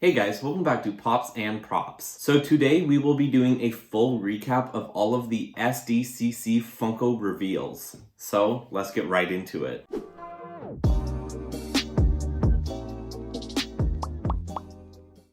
Hey guys, welcome back to Pops and Props. So today we will be doing a full recap of all of the SDCC Funko reveals. So let's get right into it.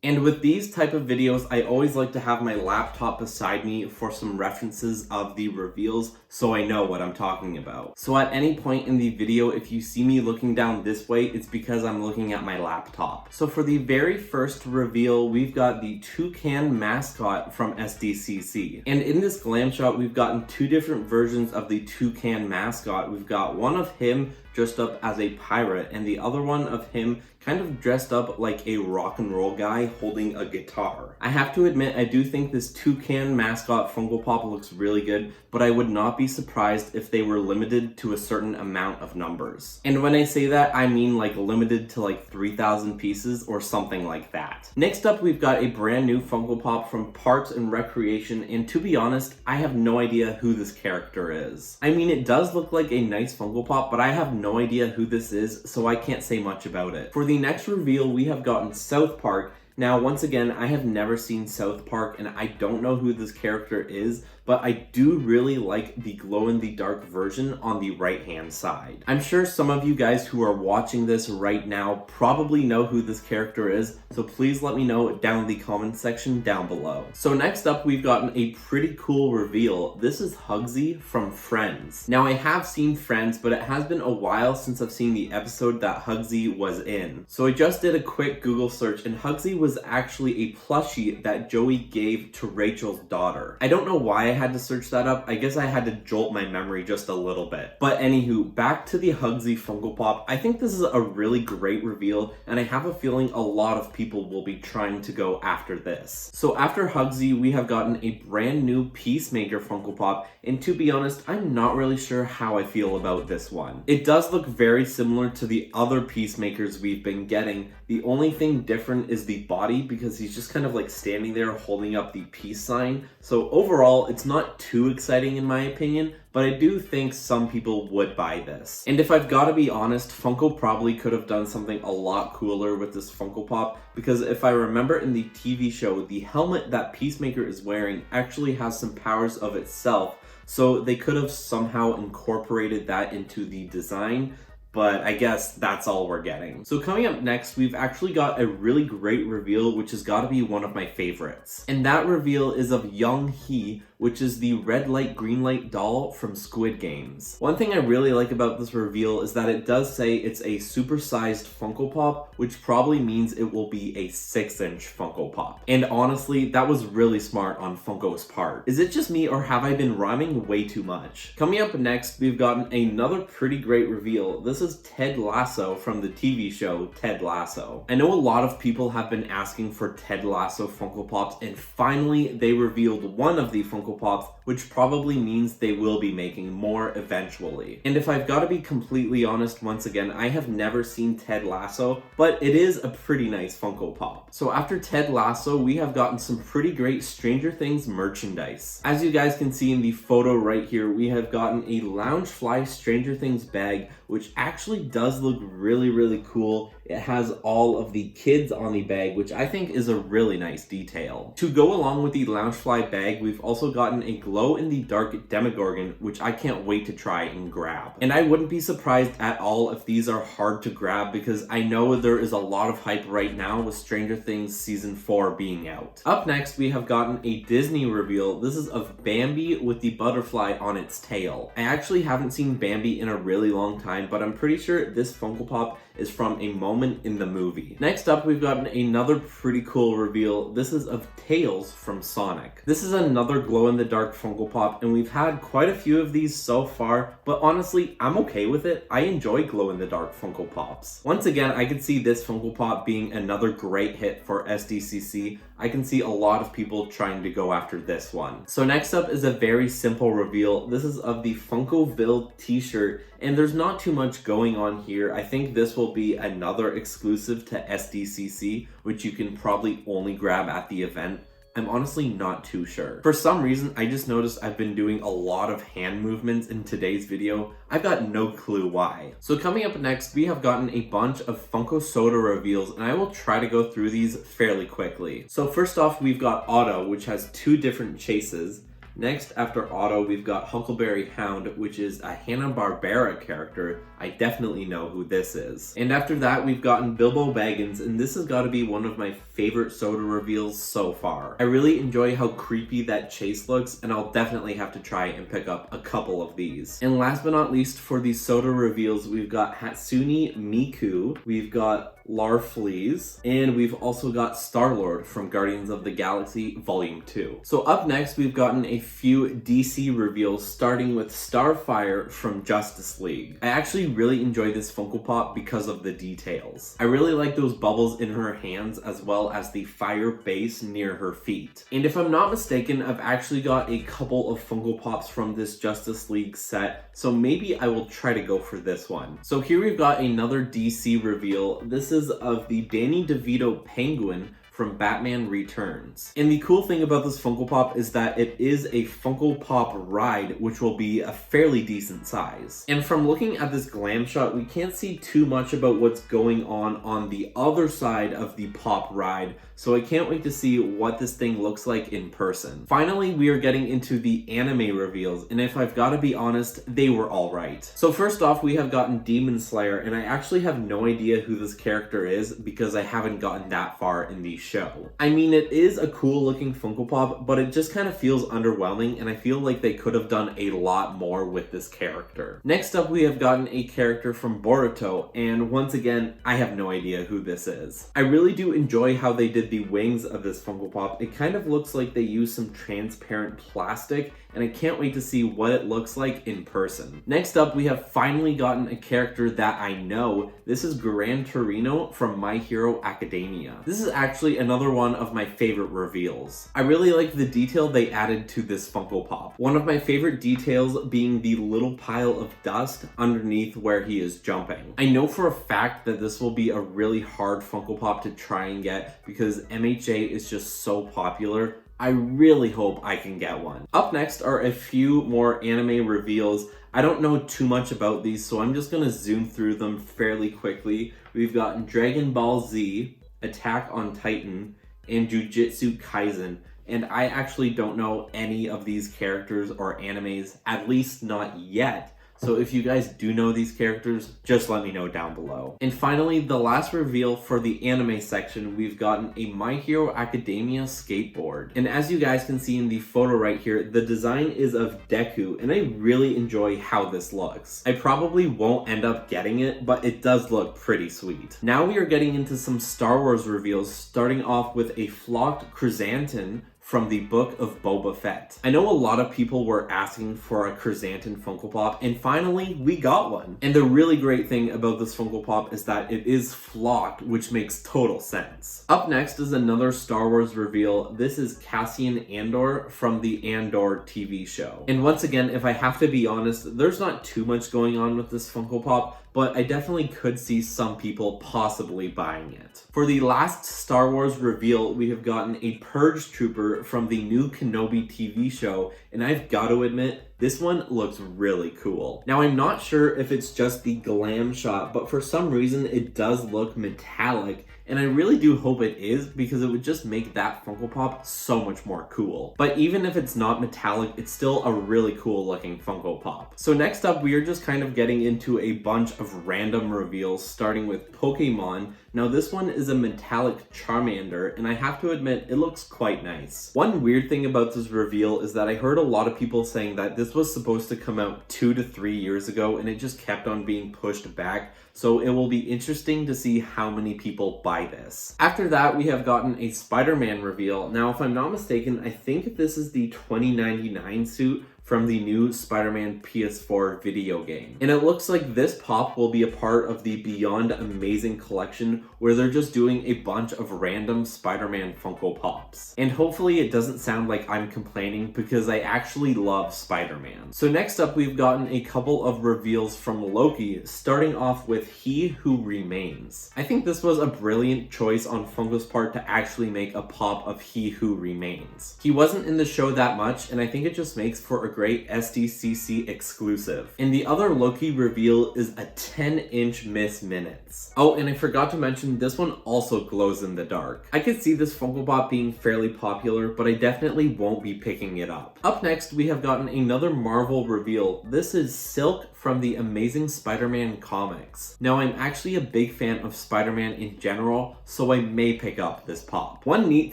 And with these type of videos, I always like to have my laptop beside me for some references of the reveals so I know what I'm talking about. So at any point in the video, if you see me looking down this way, it's because I'm looking at my laptop. So for the very first reveal, we've got the toucan mascot from SDCC. And in this glam shot, we've gotten two different versions of the toucan mascot. We've got one of him dressed up as a pirate and the other one of him kind of dressed up like a rock and roll guy holding a guitar. I have to admit, I do think this toucan mascot Funko Pop looks really good, but I would not be surprised if they were limited to a certain amount of numbers. And when I say that, I mean like limited to like 3,000 pieces or something like that. Next up, we've got a brand new Funko Pop from Parks and Recreation, and to be honest, I have no idea who this character is. I mean, it does look like a nice Funko Pop, but I have no idea who this is, so I can't say much about it. For the next reveal, we have gotten South Park. Now, once again, I have never seen South Park, and I don't know who this character is, but I do really like the glow-in-the-dark version on the right-hand side. I'm sure some of you guys who are watching this right now probably know who this character is, so please let me know down in the comment section down below. So next up, we've gotten a pretty cool reveal. This is Hugsy from Friends. Now, I have seen Friends, but it has been a while since I've seen the episode that Hugsy was in. So I just did a quick Google search, and Hugsy was actually a plushie that Joey gave to Rachel's daughter. I don't know why I had to search that up. I guess I had to jolt my memory just a little bit. But anywho, back to the Hugsy Funko Pop. I think this is a really great reveal, and I have a feeling a lot of people will be trying to go after this. So after Hugsy, we have gotten a brand new Peacemaker Funko Pop, and to be honest, I'm not really sure how I feel about this one. It does look very similar to the other Peacemakers we've been getting. The only thing different is the body, because he's just kind of like standing there holding up the peace sign. So overall, it's not too exciting in my opinion, but I do think some people would buy this. And if I've got to be honest, Funko probably could have done something a lot cooler with this Funko Pop, because if I remember in the TV show, the helmet that Peacemaker is wearing actually has some powers of itself, so they could have somehow incorporated that into the design. But I guess that's all we're getting. So coming up next, we've actually got a really great reveal, which has got to be one of my favorites. And that reveal is of Young Hee, which is the red light, green light doll from Squid Games. One thing I really like about this reveal is that it does say it's a supersized Funko Pop, which probably means it will be a 6-inch Funko Pop. And honestly, that was really smart on Funko's part. Is it just me, or have I been rhyming way too much? Coming up next, we've gotten another pretty great reveal. This is Ted Lasso from the TV show Ted Lasso. I know a lot of people have been asking for Ted Lasso Funko Pops, and finally they revealed one of the Funko Pops, which probably means they will be making more eventually. And if I've got to be completely honest, once again, I have never seen Ted Lasso, but it is a pretty nice Funko Pop. So after Ted Lasso, we have gotten some pretty great Stranger Things merchandise. As you guys can see in the photo right here, we have gotten a Loungefly Stranger Things bag, which actually does look really, really cool. It has all of the kids on the bag, which I think is a really nice detail. To go along with the Loungefly bag, we've also gotten a glow-in-the-dark Demogorgon, which I can't wait to try and grab. And I wouldn't be surprised at all if these are hard to grab, because I know there is a lot of hype right now with Stranger Things Season 4 being out. Up next, we have gotten a Disney reveal. This is of Bambi with the butterfly on its tail. I actually haven't seen Bambi in a really long time, but I'm pretty sure this Funko Pop is from a moment in the movie. Next up, we've gotten another pretty cool reveal. This is of Tails from Sonic. This is another glow-in-the-dark Funko Pop, and we've had quite a few of these so far, but honestly, I'm okay with it. I enjoy glow-in-the-dark Funko Pops. Once again, I could see this Funko Pop being another great hit for SDCC. I can see a lot of people trying to go after this one. So next up is a very simple reveal. This is of the Funkoville t-shirt, and there's not too much going on here. I think this will be another exclusive to SDCC, which you can probably only grab at the event. I'm honestly not too sure. For some reason, I just noticed I've been doing a lot of hand movements in today's video. I've got no clue why. So coming up next, we have gotten a bunch of Funko Soda reveals, and I will try to go through these fairly quickly. So first off, we've got Otto, which has two different chases. Next, after Otto, we've got Huckleberry Hound, which is a Hanna-Barbera character. I definitely know who this is. And after that, we've gotten Bilbo Baggins, and this has got to be one of my favorite soda reveals so far. I really enjoy how creepy that chase looks, and I'll definitely have to try and pick up a couple of these. And last but not least, for these soda reveals, we've got Hatsune Miku, we've got Larfleeze, and we've also got Star-Lord from Guardians of the Galaxy Volume 2. So up next, we've gotten a few DC reveals, starting with Starfire from Justice League. I actually really enjoy this Funko Pop because of the details. I really like those bubbles in her hands as well as the fire base near her feet. And if I'm not mistaken, I've actually got a couple of Funko Pops from this Justice League set, so maybe I will try to go for this one. So here we've got another DC reveal. This is of the Danny DeVito Penguin from Batman Returns. And the cool thing about this Funko Pop is that it is a Funko Pop ride, which will be a fairly decent size. And from looking at this glam shot, we can't see too much about what's going on the other side of the Pop ride, so I can't wait to see what this thing looks like in person. Finally, we are getting into the anime reveals, and if I've got to be honest, they were all right. So first off, we have gotten Demon Slayer, and I actually have no idea who this character is because I haven't gotten that far in the show. I mean, it is a cool looking Funko Pop, but it just kind of feels underwhelming, and I feel like they could have done a lot more with this character. Next up, we have gotten a character from Boruto, and once again, I have no idea who this is. I really do enjoy how they did the wings of this Funko Pop. It kind of looks like they used some transparent plastic, and I can't wait to see what it looks like in person. Next up, we have finally gotten a character that I know. This is Gran Torino from My Hero Academia. This is actually another one of my favorite reveals. I really like the detail they added to this Funko Pop. One of my favorite details being the little pile of dust underneath where he is jumping. I know for a fact that this will be a really hard Funko Pop to try and get because MHA is just so popular. I really hope I can get one. Up next are a few more anime reveals. I don't know too much about these, so I'm just gonna zoom through them fairly quickly. We've gotten Dragon Ball Z, Attack on Titan, and Jujutsu Kaisen. And I actually don't know any of these characters or animes, at least not yet. So if you guys do know these characters, just let me know down below. And finally, the last reveal for the anime section, we've gotten a My Hero Academia skateboard. And as you guys can see in the photo right here, the design is of Deku, and I really enjoy how this looks. I probably won't end up getting it, but it does look pretty sweet. Now we are getting into some Star Wars reveals, starting off with a flocked chrysanthemum from the Book of Boba Fett. I know a lot of people were asking for a chrysanthemum Funko Pop, and finally we got one. And the really great thing about this Funko Pop is that it is flocked, which makes total sense. Up next is another Star Wars reveal. This is Cassian Andor from the Andor TV show. And once again, if I have to be honest, there's not too much going on with this Funko Pop, but I definitely could see some people possibly buying it. For the last Star Wars reveal, we have gotten a Purge Trooper from the new Kenobi TV show, and I've got to admit, this one looks really cool. Now, I'm not sure if it's just the glam shot, but for some reason it does look metallic, and I really do hope it is because it would just make that Funko Pop so much more cool. But even if it's not metallic, it's still a really cool looking Funko Pop. So next up, we are just kind of getting into a bunch of random reveals, starting with Pokemon. Now this one is a metallic Charmander, and I have to admit, it looks quite nice. One weird thing about this reveal is that I heard a lot of people saying that this was supposed to come out 2 to 3 years ago, and it just kept on being pushed back. So it will be interesting to see how many people buy this. After that, we have gotten a Spider-Man reveal. Now, if I'm not mistaken, I think this is the 2099 suit from the new Spider-Man PS4 video game. And it looks like this pop will be a part of the Beyond Amazing collection, where they're just doing a bunch of random Spider-Man Funko Pops. And hopefully it doesn't sound like I'm complaining, because I actually love Spider-Man. So next up, we've gotten a couple of reveals from Loki, starting off with He Who Remains. I think this was a brilliant choice on Funko's part to actually make a pop of He Who Remains. He wasn't in the show that much, and I think it just makes for a great SDCC exclusive. And the other Loki reveal is a 10-inch Miss Minutes. Oh, and I forgot to mention, this one also glows in the dark. I could see this Funko Pop being fairly popular, but I definitely won't be picking it up. Up next, we have gotten another Marvel reveal. This is Silk from the Amazing Spider-Man comics. Now, I'm actually a big fan of Spider-Man in general, so I may pick up this pop. One neat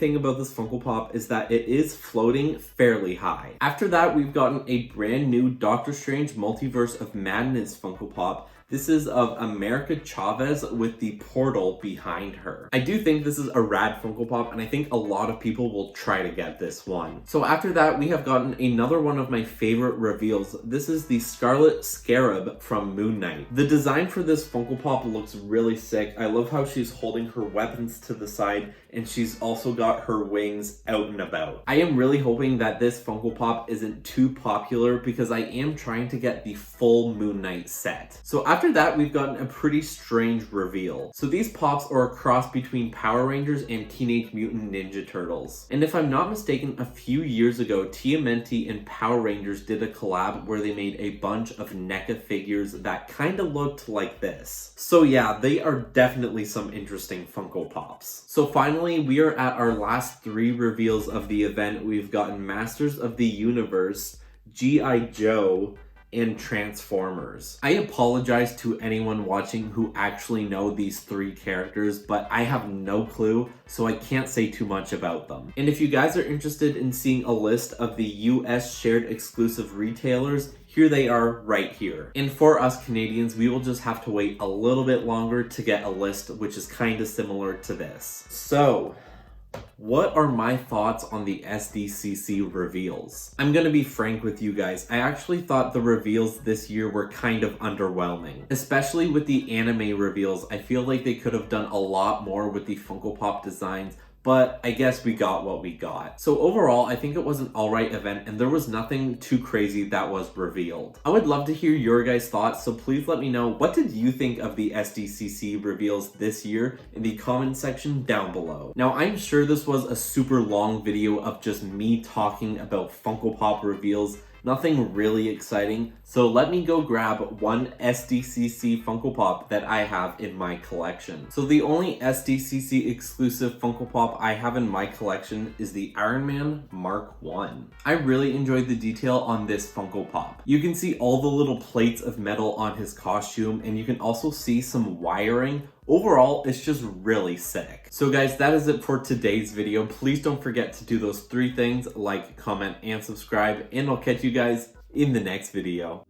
thing about this Funko Pop is that it is floating fairly high. After that, we've gotten a brand new Doctor Strange Multiverse of Madness Funko Pop. This is of America Chavez with the portal behind her. I do think this is a rad Funko Pop, and I think a lot of people will try to get this one. So after that, we have gotten another one of my favorite reveals. This is the Scarlet Scarab from Moon Knight. The design for this Funko Pop looks really sick. I love how she's holding her weapons to the side, and she's also got her wings out and about. I am really hoping that this Funko Pop isn't too popular, because I am trying to get the full Moon Knight set. So after that, we've gotten a pretty strange reveal. So these pops are a cross between Power Rangers and Teenage Mutant Ninja Turtles. And if I'm not mistaken, a few years ago, TMNT and Power Rangers did a collab where they made a bunch of NECA figures that kind of looked like this. So yeah, they are definitely some interesting Funko Pops. So finally, we are at our last 3 reveals of the event. We've gotten Masters of the Universe, G.I. Joe, and Transformers. I apologize to anyone watching who actually know these 3 characters, but I have no clue, so I can't say too much about them. And if you guys are interested in seeing a list of the US shared exclusive retailers, here they are right here. And for us Canadians, we will just have to wait a little bit longer to get a list, which is kind of similar to this. So, what are my thoughts on the SDCC reveals? I'm gonna be frank with you guys. I actually thought the reveals this year were kind of underwhelming. Especially with the anime reveals, I feel like they could have done a lot more with the Funko Pop designs, but I guess we got what we got. So overall, I think it was an alright event, and there was nothing too crazy that was revealed. I would love to hear your guys' thoughts, so please let me know, what did you think of the SDCC reveals this year in the comment section down below. Now, I'm sure this was a super long video of just me talking about Funko Pop reveals, nothing really exciting, so let me go grab one SDCC Funko Pop that I have in my collection. So the only SDCC exclusive Funko Pop I have in my collection is the Iron Man Mark 1. I really enjoyed the detail on this Funko Pop. You can see all the little plates of metal on his costume, and you can also see some wiring. Overall, it's just really sick. So guys, that is it for today's video. Please don't forget to do those 3 things: like, comment, and subscribe, and I'll catch you guys in the next video.